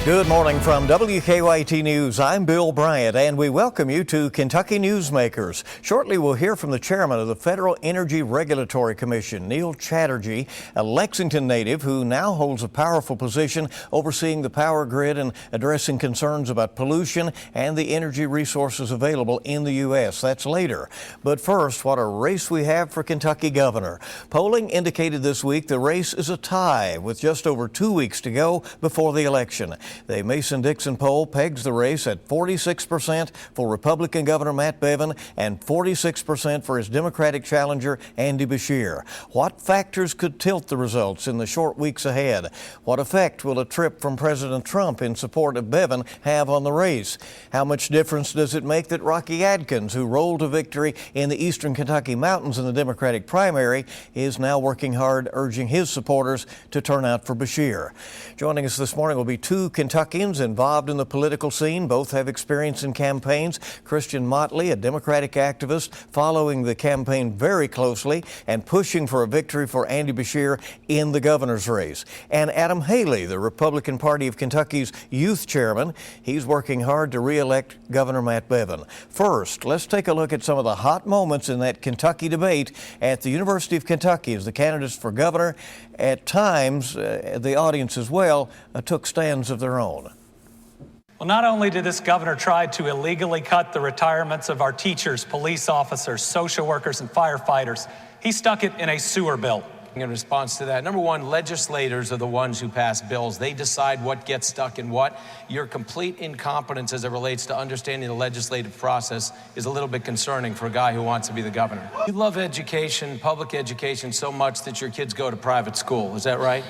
Good morning from WKYT News. I'm Bill Bryant, and we welcome you to Kentucky Newsmakers. Shortly, we'll hear from the chairman of the Federal Energy Regulatory Commission, Neil Chatterjee, a Lexington native who now holds a powerful position overseeing the power grid and addressing concerns about pollution and the energy resources available in the U.S. That's later. But first, what a race we have for Kentucky governor. Polling indicated this week the race is a tie with just over 2 weeks to go before the election. The Mason-Dixon poll pegs the race at 46% for Republican Governor Matt Bevin and 46% for his Democratic challenger Andy Beshear. What factors could tilt the results in the short weeks ahead? What effect will a trip from President Trump in support of Bevin have on the race? How much difference does it make that Rocky Adkins, who rolled to victory in the eastern Kentucky mountains in the Democratic primary, is now working hard urging his supporters to turn out for Beshear? Joining us this morning will be two Kentuckians involved in the political scene. Both have experience in campaigns. Christian Motley, a Democratic activist, following the campaign very closely and pushing for a victory for Andy Beshear in the governor's race. And Adam Haley, the Republican Party of Kentucky's youth chairman. He's working hard to re-elect Governor Matt Bevin. First, let's take a look at some of the hot moments in that Kentucky debate at the University of Kentucky as the candidates for governor, at times, the audience as well, took stands of their own. Well, not only did this governor try to illegally cut the retirements of our teachers, police officers, social workers, and firefighters, he stuck it in a sewer bill. In response to that, number one, legislators are the ones who pass bills. They decide what gets stuck in what. Your complete incompetence as it relates to understanding the legislative process is a little bit concerning for a guy who wants to be the governor. You love education, public education, so much that your kids go to private school. Is that right?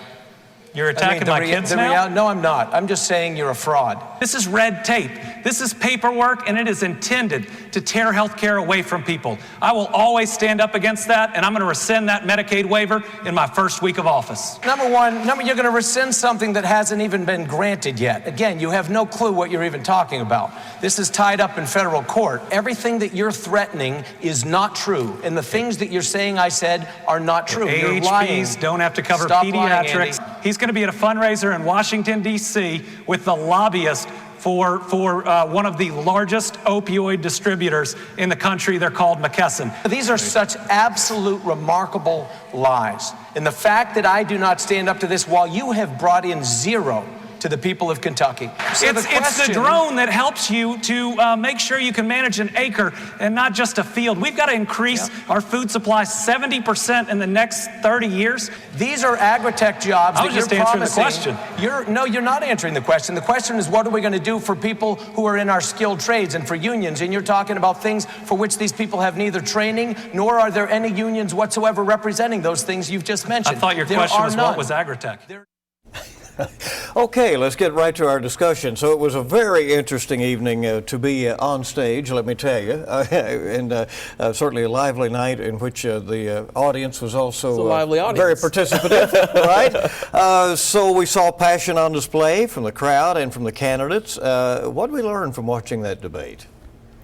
You're attacking my kids now? No, I'm not. I'm just saying you're a fraud. This is red tape. This is paperwork, and it is intended to tear health care away from people. I will always stand up against that, and I'm going to rescind that Medicaid waiver in my first week of office. Number one, you're going to rescind something that hasn't even been granted yet. Again, you have no clue what you're even talking about. This is tied up in federal court. Everything that you're threatening is not true, and the things that you're saying I said are not true. You're lying. AHPs don't have to cover Stop pediatrics. Lying, He's going to be at a fundraiser in Washington, D.C. with the lobbyist for one of the largest opioid distributors in the country. They're called McKesson. These are such absolute remarkable lies. And the fact that I do not stand up to this while you have brought in zero to the people of Kentucky. So it's the drone that helps you to make sure you can manage an acre and not just a field. We've got to increase our food supply 70% in the next 30 years. These are agri-tech jobs. I was just answering the question. No, you're not answering the question. The question is, what are we going to do for people who are in our skilled trades and for unions? And you're talking about things for which these people have neither training nor are there any unions whatsoever representing those things you've just mentioned. I thought your question was, what was agri-tech? Okay, let's get right to our discussion. So it was a very interesting evening to be on stage, let me tell you, and certainly a lively night in which the audience was also very participative, right? So we saw passion on display from the crowd and from the candidates. What did we learn from watching that debate?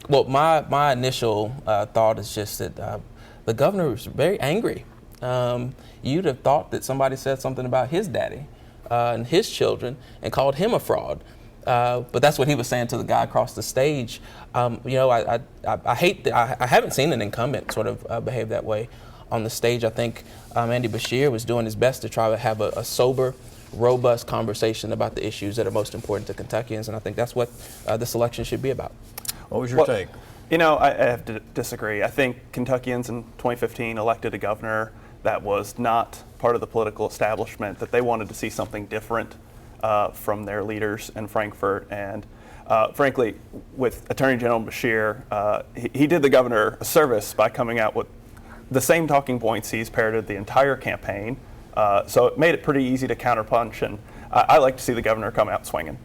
Well, my initial thought is just that the governor was very angry. You'd have thought that somebody said something about his daddy and his children and called him a fraud. But that's what he was saying to the guy across the stage. I hate that I haven't seen an incumbent sort of behave that way on the stage. I think Andy Beshear was doing his best to try to have a sober, robust conversation about the issues that are most important to Kentuckians, and I think that's what this election should be about. What was your take? You know, I have to disagree. I think Kentuckians in 2015 elected a governor that was not part of the political establishment, that they wanted to see something different from their leaders in Frankfort. And frankly, with Attorney General Beshear, he did the governor a service by coming out with the same talking points he's parroted the entire campaign. So it made it pretty easy to counterpunch, and I like to see the governor come out swinging.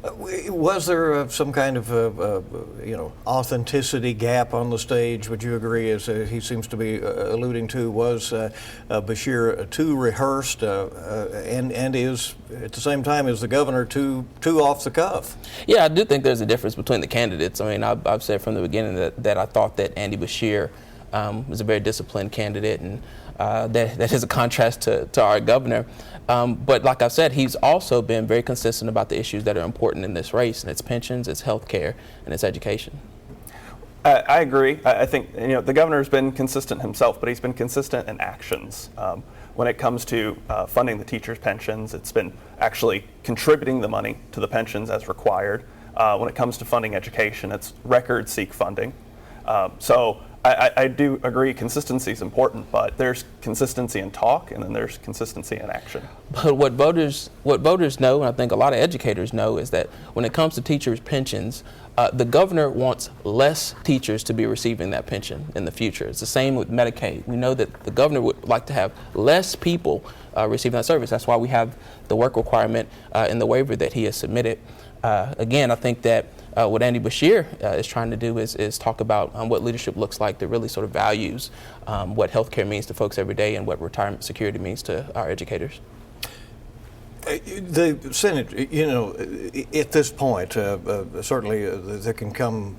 Was there some kind of authenticity gap on the stage? Would you agree, as he seems to be alluding to? Was Beshear too rehearsed and is at the same time is the governor too off the cuff? Yeah, I do think there's a difference between the candidates. I mean, I've said from the beginning that I thought that Andy Beshear was a very disciplined candidate, and that is a contrast to our governor. But like I said, he's also been very consistent about the issues that are important in this race, and it's pensions, it's health care, and it's education. I agree. I think the governor's been consistent himself, but he's been consistent in actions. When it comes to funding the teachers' pensions, it's been actually contributing the money to the pensions as required. When it comes to funding education, it's record-seek funding. So I do agree consistency is important, but there's consistency in talk and then there's consistency in action. But what voters know, and I think a lot of educators know, is that when it comes to teachers' pensions, the governor wants less teachers to be receiving that pension in the future. It's the same with Medicaid. We know that the governor would like to have less people receiving that service. That's why we have the work requirement in the waiver that he has submitted. Again, I think that what Andy Beshear is trying to do is talk about what leadership looks like that really sort of values what healthcare means to folks every day and what retirement security means to our educators. The Senate, at this point, certainly there can come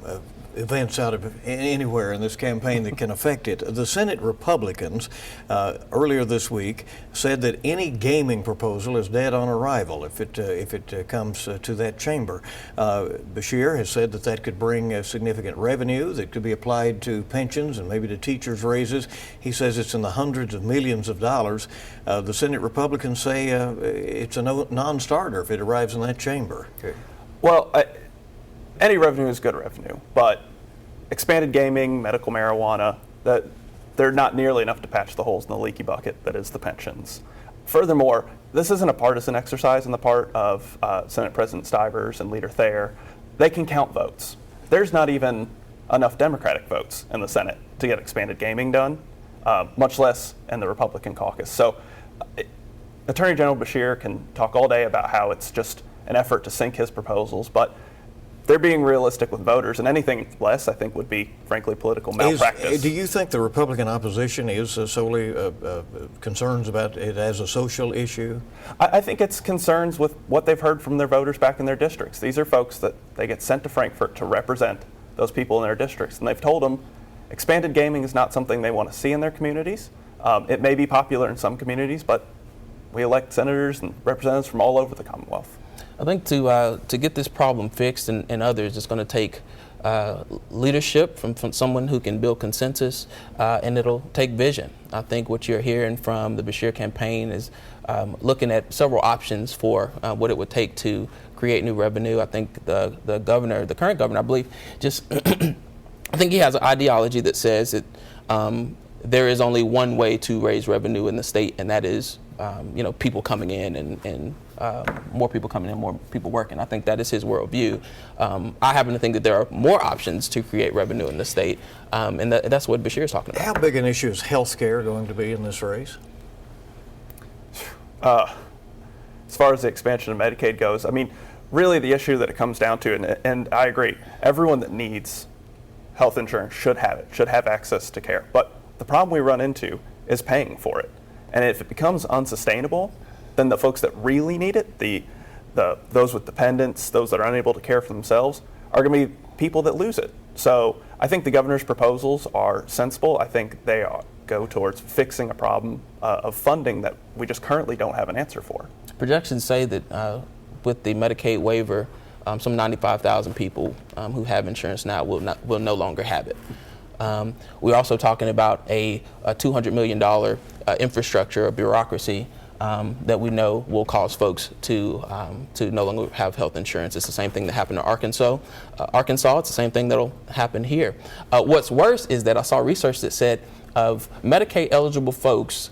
events out of anywhere in this campaign that can affect it. The Senate Republicans earlier this week said that any gaming proposal is dead on arrival if it comes to that chamber. Beshear has said that could bring significant revenue that could be applied to pensions and maybe to teachers' raises. He says it's in the hundreds of millions of dollars. The Senate Republicans say it's a non-starter if it arrives in that chamber. Okay. Well, any revenue is good revenue, but expanded gaming, medical marijuana, they're not nearly enough to patch the holes in the leaky bucket that is the pensions. Furthermore, this isn't a partisan exercise on the part of Senate President Stivers and Leader Thayer. They can count votes. There's not even enough Democratic votes in the Senate to get expanded gaming done, much less in the Republican caucus. So Attorney General Beshear can talk all day about how it's just an effort to sink his proposals, but they're being realistic with voters, and anything less, I think, would be, frankly, political malpractice. Do you think the Republican opposition is solely concerns about it as a social issue? I think it's concerns with what they've heard from their voters back in their districts. These are folks that they get sent to Frankfort to represent those people in their districts, and they've told them expanded gaming is not something they want to see in their communities. It may be popular in some communities, but we elect senators and representatives from all over the Commonwealth. I think to get this problem fixed and others, it's going to take leadership from someone who can build consensus, and it'll take vision. I think what you're hearing from the Beshear campaign is looking at several options for what it would take to create new revenue. I think the current governor, I believe, just I think he has an ideology that says that there is only one way to raise revenue in the state, and that is people coming in and more people coming in, more people working. I think that is his worldview. I happen to think that there are more options to create revenue in the state, and that's what Beshear is talking about. How big an issue is health care going to be in this race? As far as the expansion of Medicaid goes, I mean, really the issue that it comes down to, and I agree, everyone that needs health insurance should have it, should have access to care. But the problem we run into is paying for it. And if it becomes unsustainable, then the folks that really need it, those with dependents, those that are unable to care for themselves, are going to be people that lose it. So I think the governor's proposals are sensible. I think they go towards fixing a problem of funding that we just currently don't have an answer for. Projections say that with the Medicaid waiver, some 95,000 people who have insurance now will no longer have it. We're also talking about a $200 million infrastructure or bureaucracy that we know will cause folks to no longer have health insurance. It's the same thing that happened in Arkansas. It's the same thing that'll happen here. What's worse is that I saw research that said of Medicaid eligible folks,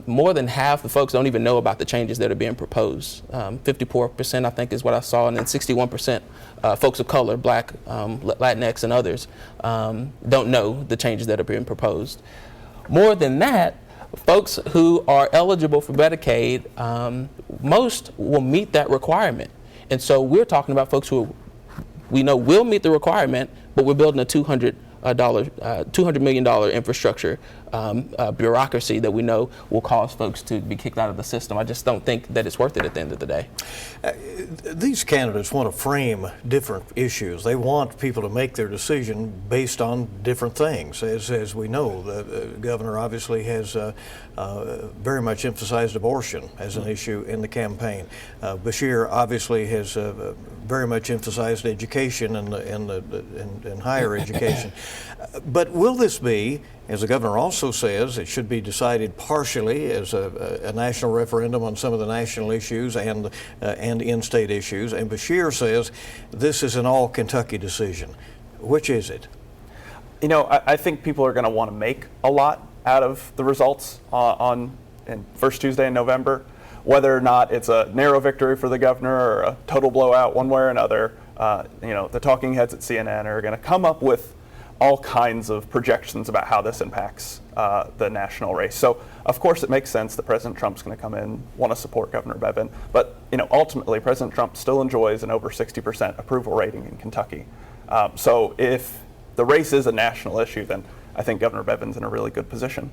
more than half the folks don't even know about the changes that are being proposed. 54%, I think, is what I saw, and then 61% folks of color, Black, Latinx, and others, don't know the changes that are being proposed. More than that, folks who are eligible for Medicaid, most will meet that requirement. And so we're talking about folks who we know will meet the requirement, but we're building a $200 $200 million infrastructure bureaucracy that we know will cause folks to be kicked out of the system. I just don't think that it's worth it at the end of the day. These candidates want to frame different issues. They want people to make their decision based on different things. As we know, the governor obviously has very much emphasized abortion as an issue in the campaign. Beshear obviously has very much emphasized education and higher education. But will this be, as the governor also says, it should be decided partially as a national referendum on some of the national issues and in-state issues, and Beshear says this is an all-Kentucky decision. Which is it? You know, I think people are going to want to make a lot out of the results on first Tuesday in November. Whether or not it's a narrow victory for the governor or a total blowout one way or another, the talking heads at CNN are going to come up with all kinds of projections about how this impacts the national race. So, of course, it makes sense that President Trump's going to come in, want to support Governor Bevin. But, ultimately, President Trump still enjoys an over 60% approval rating in Kentucky. So if the race is a national issue, then I think Governor Bevin's in a really good position.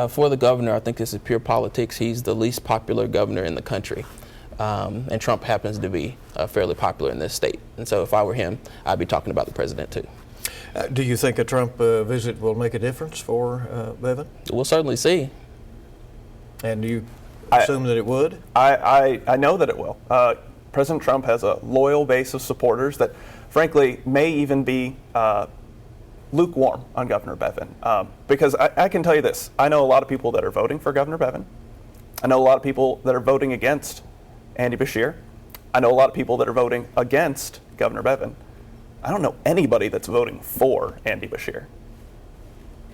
For the governor, I think this is pure politics. He's the least popular governor in the country. And Trump happens to be fairly popular in this state. And so if I were him, I'd be talking about the president too. Do you think a Trump visit will make a difference for Bevin? We'll certainly see. And you assume that it would? I know that it will. President Trump has a loyal base of supporters that, frankly, may even be lukewarm on Governor Bevin. Because I can tell you this, I know a lot of people that are voting for Governor Bevin. I know a lot of people that are voting against Andy Beshear. I know a lot of people that are voting against Governor Bevin. I don't know anybody that's voting for Andy Beshear.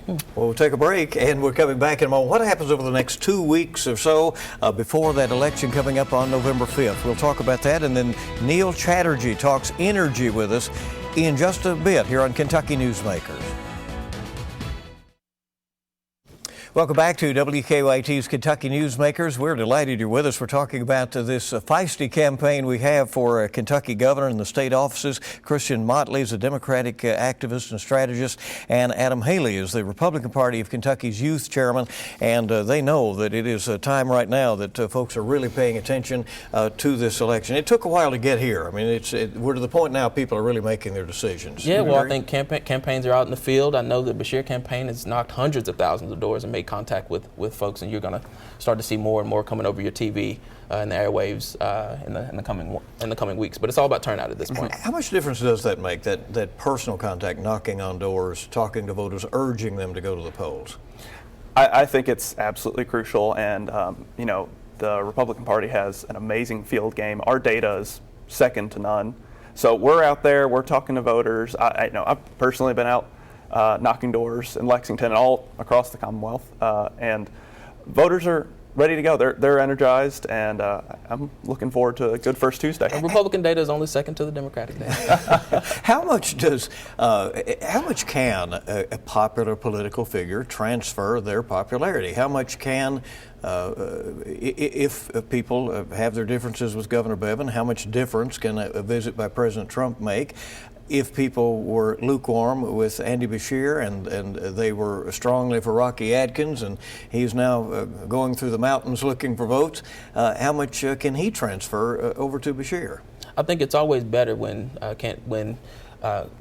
Well, we'll take a break, and we're coming back in a moment. What happens over the next 2 weeks or so before that election coming up on November 5th? We'll talk about that, and then Neil Chatterjee talks energy with us in just a bit here on Kentucky Newsmakers. Welcome back to WKYT's Kentucky Newsmakers. We're delighted you're with us. We're talking about this feisty campaign we have for a Kentucky governor in the state offices. Christian Motley is a Democratic activist and strategist, and Adam Haley is the Republican Party of Kentucky's youth chairman. And they know that it is a time right now that folks are really paying attention to this election. It took a while to get here. I mean, we're to the point now people are really making their decisions. Yeah, well, I think campaigns are out in the field. I know the Beshear campaign has knocked hundreds of thousands of doors and made contact with folks, and you're going to start to see more and more coming over your TV and the airwaves in the coming weeks. But it's all about turnout at this point. How much difference does that make? That personal contact, knocking on doors, talking to voters, urging them to go to the polls? I think it's absolutely crucial, and the Republican Party has an amazing field game. Our data is second to none. So we're out there, we're talking to voters. I've personally been out knocking doors in Lexington and all across the Commonwealth, and voters are ready to go. They're energized, and I'm looking forward to a good first Tuesday. Republican data is only second to the Democratic data. How much can a popular political figure transfer their popularity? How much can if people have their differences with Governor Bevin, how much difference can a visit by President Trump make? If people were lukewarm with Andy Beshear and they were strongly for Rocky Adkins, and he's now going through the mountains looking for votes, how much can he transfer over to Beshear? I think it's always better when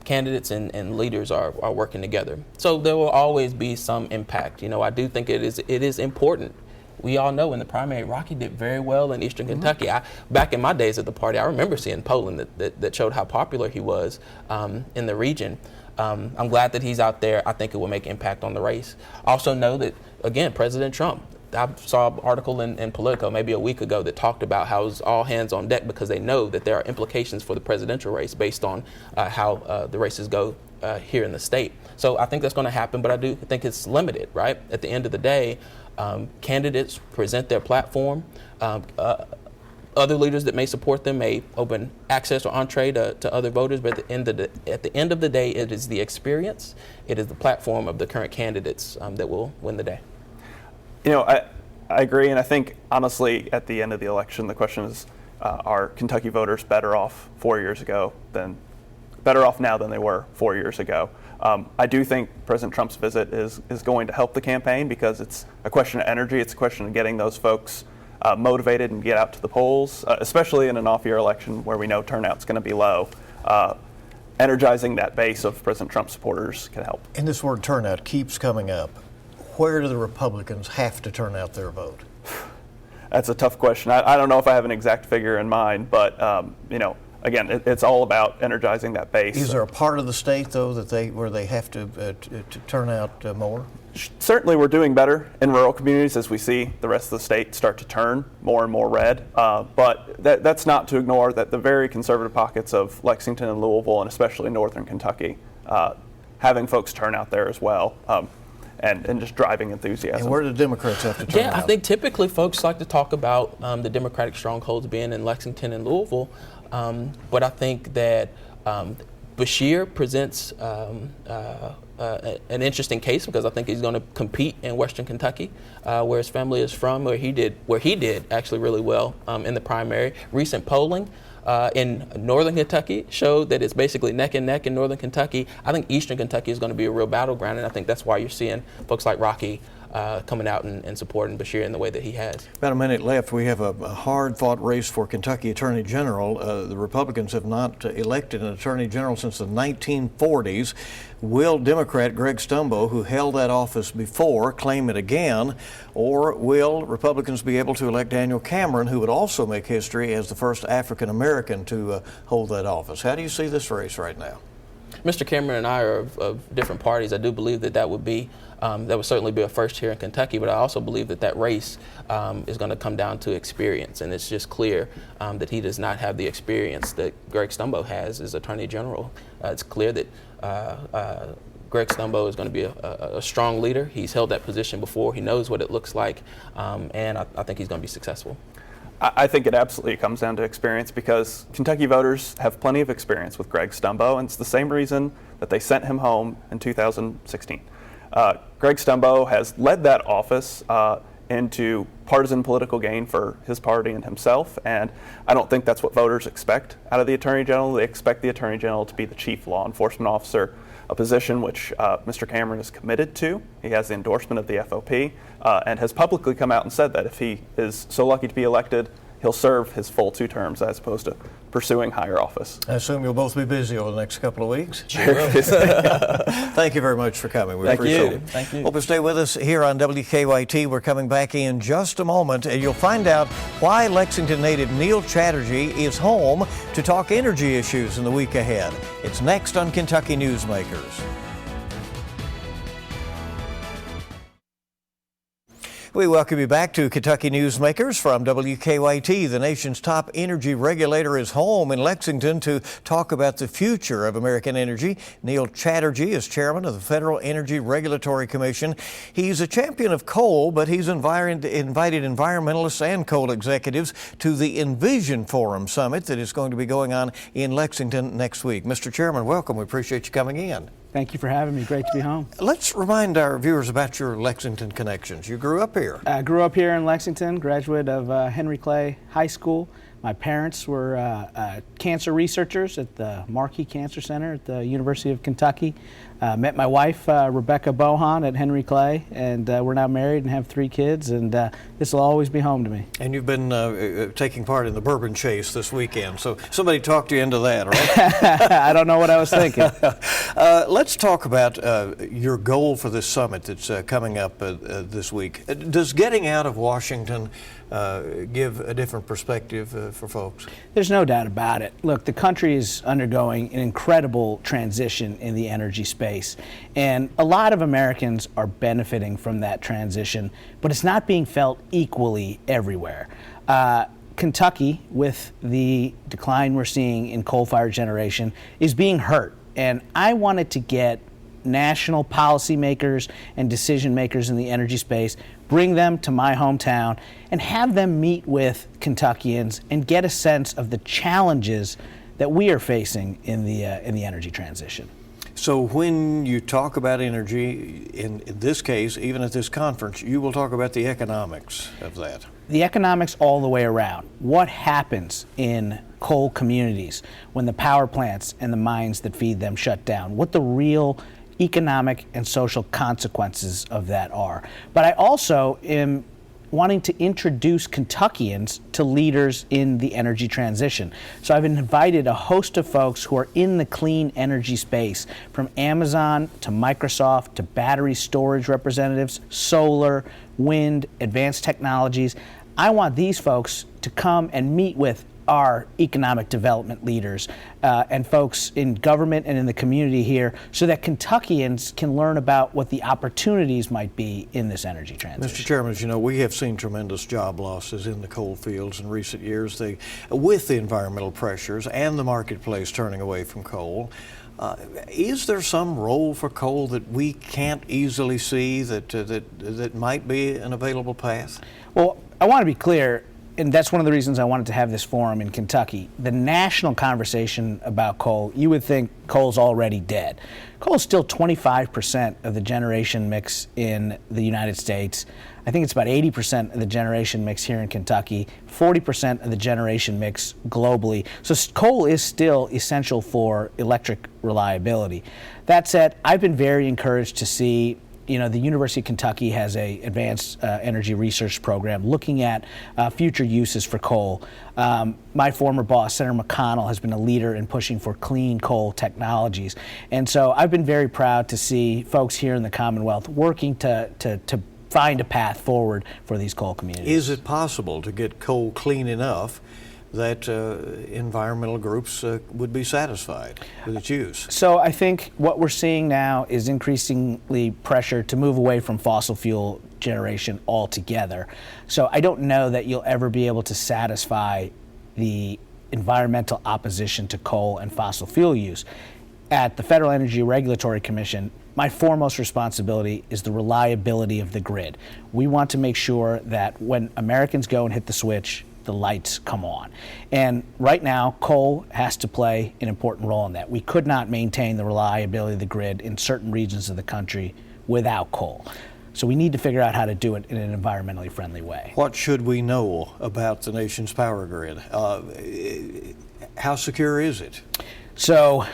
candidates and leaders are working together. So there will always be some impact. I do think it is important. We all know in the primary, Rocky did very well in Eastern Kentucky. Back in my days at the party, I remember seeing polling that showed how popular he was in the region. I'm glad that he's out there. I think it will make impact on the race. Also know that, again, President Trump, I saw an article in Politico maybe a week ago that talked about how it's all hands on deck because they know that there are implications for the presidential race based on how the races go here in the state. So I think that's going to happen, but I do think it's limited, right? At the end of the day, candidates present their platform. Other leaders that may support them may open access or entree to other voters, but at the end of the day, it is the experience, it is the platform of the current candidates that will win the day. I agree, and I think, honestly, at the end of the election, the question is, are Kentucky voters better off now than they were 4 years ago? I do think President Trump's visit is going to help the campaign because it's a question of energy. It's a question of getting those folks motivated and get out to the polls, especially in an off-year election where we know turnout's going to be low. Energizing that base of President Trump supporters can help. And this word turnout keeps coming up. Where do the Republicans have to turn out their vote? That's a tough question. I don't know if I have an exact figure in mind, but again, it's all about energizing that base. Is there a part of the state, though, where they have to turn out more? Certainly, we're doing better in rural communities as we see the rest of the state start to turn more and more red. But that's not to ignore that the very conservative pockets of Lexington and Louisville, and especially northern Kentucky, having folks turn out there as well. And just driving enthusiasm. And where do the Democrats have to turn out? I think typically folks like to talk about the Democratic strongholds being in Lexington and Louisville, but I think that Beshear presents an interesting case because I think he's going to compete in Western Kentucky, where his family is from, where he did actually really well in the primary. Recent polling in Northern Kentucky showed that it's basically neck and neck in Northern Kentucky. I think Eastern Kentucky is going to be a real battleground, and I think that's why you're seeing folks like Rocky coming out and supporting Beshear in the way that he has. About a minute left. We have a hard-fought race for Kentucky Attorney General. The Republicans have not elected an Attorney General since the 1940s. Will Democrat Greg Stumbo, who held that office before, claim it again? Or will Republicans be able to elect Daniel Cameron, who would also make history as the first African-American to hold that office? How do you see this race right now? Mr. Cameron and I are of different parties. I do believe that would certainly be a first here in Kentucky, but I also believe that race is going to come down to experience, and it's just clear that he does not have the experience that Greg Stumbo has as Attorney General. It's clear that Greg Stumbo is going to be a strong leader. He's held that position before. He knows what it looks like, and I think he's going to be successful. I think it absolutely comes down to experience because Kentucky voters have plenty of experience with Greg Stumbo, and it's the same reason that they sent him home in 2016. Greg Stumbo has led that office into partisan political gain for his party and himself, and I don't think that's what voters expect out of the Attorney General. They expect the Attorney General to be the chief law enforcement officer, a position which Mr. Cameron is committed to. He has the endorsement of the FOP and has publicly come out and said that if he is so lucky to be elected, he'll serve his full 2 terms as opposed to pursuing higher office. I assume you'll both be busy over the next couple of weeks. Sure. Thank you very much for coming. We appreciate it. Thank you. Hope you stay with us here on WKYT. We're coming back in just a moment, and you'll find out why Lexington native Neil Chatterjee is home to talk energy issues in the week ahead. It's next on Kentucky Newsmakers. We welcome you back to Kentucky Newsmakers from WKYT. The nation's top energy regulator is home in Lexington to talk about the future of American energy. Neil Chatterjee is chairman of the Federal Energy Regulatory Commission. He's a champion of coal, but he's invited environmentalists and coal executives to the Envision Forum Summit that is going to be going on in Lexington next week. Mr. Chairman, welcome. We appreciate you coming in. Thank you for having me. Great to be home. Let's remind our viewers about your Lexington connections. You grew up here. I grew up here in Lexington, graduate of Henry Clay High School. My parents were cancer researchers at the Markey Cancer Center at the University of Kentucky. Met my wife, Rebecca Bohan, at Henry Clay, and we're now married and have 3 kids, and this will always be home to me. And you've been taking part in the bourbon chase this weekend, so somebody talked you into that, right? I don't know what I was thinking. Let's talk about your goal for this summit that's coming up this week. Does getting out of Washington give a different perspective for folks? There's no doubt about it. Look, the country is undergoing an incredible transition in the energy space, and a lot of Americans are benefiting from that transition, but it's not being felt equally everywhere. Kentucky, with the decline we're seeing in coal-fired generation, is being hurt, and I wanted to get national policymakers and decision makers in the energy space, bring them to my hometown, and have them meet with Kentuckians and get a sense of the challenges that we are facing in the energy transition. So when you talk about energy, in this case, even at this conference, you will talk about the economics of that. The economics all the way around. What happens in coal communities when the power plants and the mines that feed them shut down? What the real economic and social consequences of that are. But I also am wanting to introduce Kentuckians to leaders in the energy transition. So I've invited a host of folks who are in the clean energy space, from Amazon to Microsoft to battery storage representatives, solar, wind, advanced technologies. I want these folks to come and meet with our economic development leaders and folks in government and in the community here, so that Kentuckians can learn about what the opportunities might be in this energy transition. Mr. Chairman, as you know, we have seen tremendous job losses in the coal fields in recent years. With the environmental pressures and the marketplace turning away from coal, is there some role for coal that we can't easily see that might be an available path? Well, I want to be clear, and that's one of the reasons I wanted to have this forum in Kentucky. The national conversation about coal, you would think coal's already dead. Coal is still 25% of the generation mix in the United States. I think it's about 80% of the generation mix here in Kentucky, 40% of the generation mix globally. So coal is still essential for electric reliability. That said, I've been very encouraged to see, the University of Kentucky has a advanced energy research program looking at future uses for coal. My former boss, Senator McConnell, has been a leader in pushing for clean coal technologies. And so I've been very proud to see folks here in the Commonwealth working to find a path forward for these coal communities. Is it possible to get coal clean enough that environmental groups would be satisfied with its use? So I think what we're seeing now is increasingly pressure to move away from fossil fuel generation altogether. So I don't know that you'll ever be able to satisfy the environmental opposition to coal and fossil fuel use. At the Federal Energy Regulatory Commission, my foremost responsibility is the reliability of the grid. We want to make sure that when Americans go and hit the switch, the lights come on. And right now, coal has to play an important role in that. We could not maintain the reliability of the grid in certain regions of the country without coal. So we need to figure out how to do it in an environmentally friendly way. What should we know about the nation's power grid? How secure is it? So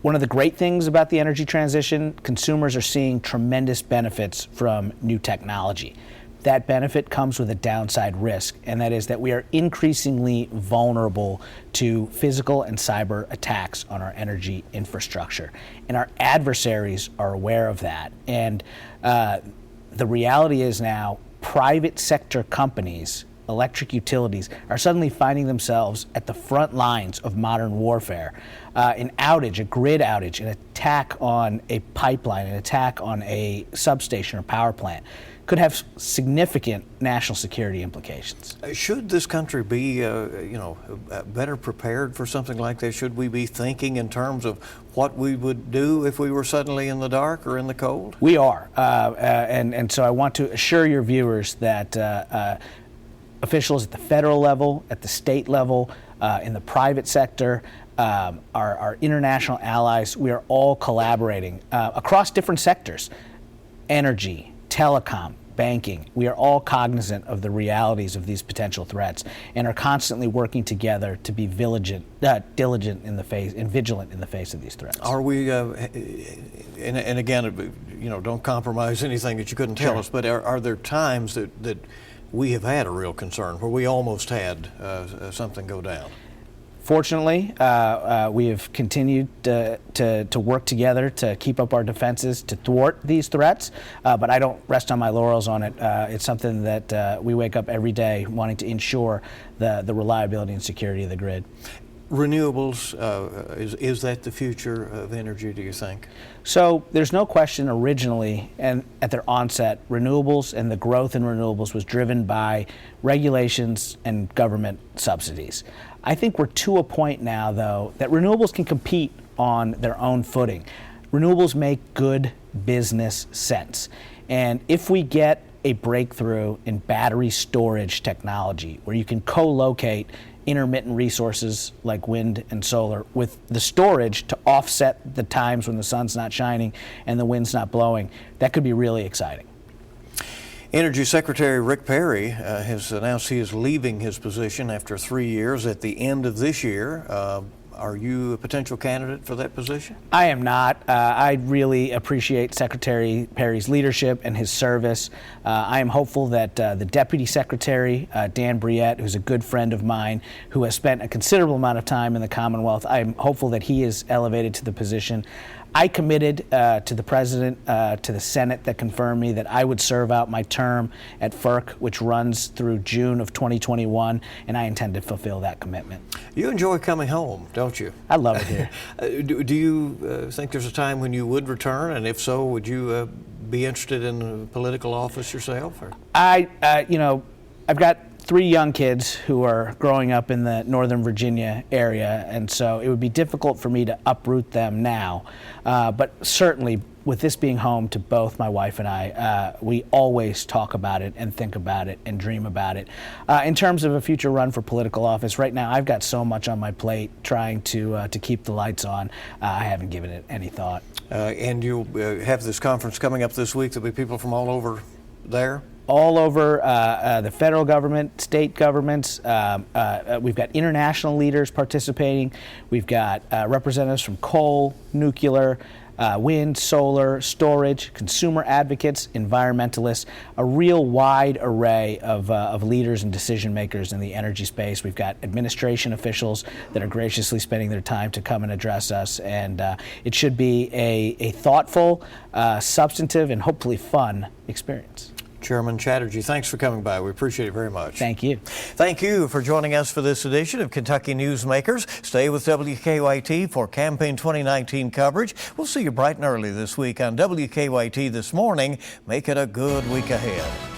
one of the great things about the energy transition, consumers are seeing tremendous benefits from new technology. That benefit comes with a downside risk, and that is that we are increasingly vulnerable to physical and cyber attacks on our energy infrastructure. And our adversaries are aware of that. And the reality is now private sector companies, electric utilities, are suddenly finding themselves at the front lines of modern warfare. An outage, a grid outage, an attack on a pipeline, an attack on a substation or power plant could have significant national security implications. Should this country be, better prepared for something like this? Should we be thinking in terms of what we would do if we were suddenly in the dark or in the cold? We are, and so I want to assure your viewers that officials at the federal level, at the state level, in the private sector, our international allies, we are all collaborating across different sectors: energy, telecom, banking. We are all cognizant of the realities of these potential threats and are constantly working together to be diligent in the face and vigilant in the face of these threats. Are we, and again, don't compromise anything that you couldn't tell us, but are there times that we have had a real concern where we almost had something go down? Fortunately, we have continued to work together to keep up our defenses to thwart these threats, but I don't rest on my laurels on it. It's something that we wake up every day wanting to ensure the reliability and security of the grid. Renewables, is that the future of energy, do you think? So there's no question originally, and at their onset, renewables and the growth in renewables was driven by regulations and government subsidies. I think we're to a point now, though, that renewables can compete on their own footing. Renewables make good business sense. And if we get a breakthrough in battery storage technology, where you can co-locate intermittent resources like wind and solar with the storage to offset the times when the sun's not shining and the wind's not blowing, that could be really exciting. Energy Secretary Rick Perry has announced he is leaving his position after 3 years at the end of this year. Are you a potential candidate for that position? I am not. I really appreciate Secretary Perry's leadership and his service. I am hopeful that the Deputy Secretary, Dan Bryant, who's a good friend of mine, who has spent a considerable amount of time in the Commonwealth, I'm hopeful that he is elevated to the position. I committed to the President, to the Senate, that confirmed me that I would serve out my term at FERC, which runs through June of 2021, and I intend to fulfill that commitment. You enjoy coming home, don't you? I love it here. Do you think there's a time when you would return, and if so, would you be interested in a political office yourself? Or? I've got 3 young kids who are growing up in the Northern Virginia area, and so it would be difficult for me to uproot them now. But certainly, with this being home to both my wife and I, we always talk about it and think about it and dream about it. In terms of a future run for political office, right now I've got so much on my plate trying to keep the lights on. I haven't given it any thought. And you'll have this conference coming up this week. There'll be people from all over there? All over the federal government, state governments. We've got international leaders participating. We've got representatives from coal, nuclear, wind, solar, storage, consumer advocates, environmentalists, a real wide array of leaders and decision makers in the energy space. We've got administration officials that are graciously spending their time to come and address us, and it should be a thoughtful, substantive, and hopefully fun experience. Chairman Chatterjee, thanks for coming by. We appreciate it very much. Thank you. Thank you for joining us for this edition of Kentucky Newsmakers. Stay with WKYT for Campaign 2019 coverage. We'll see you bright and early this week on WKYT This Morning. Make it a good week ahead.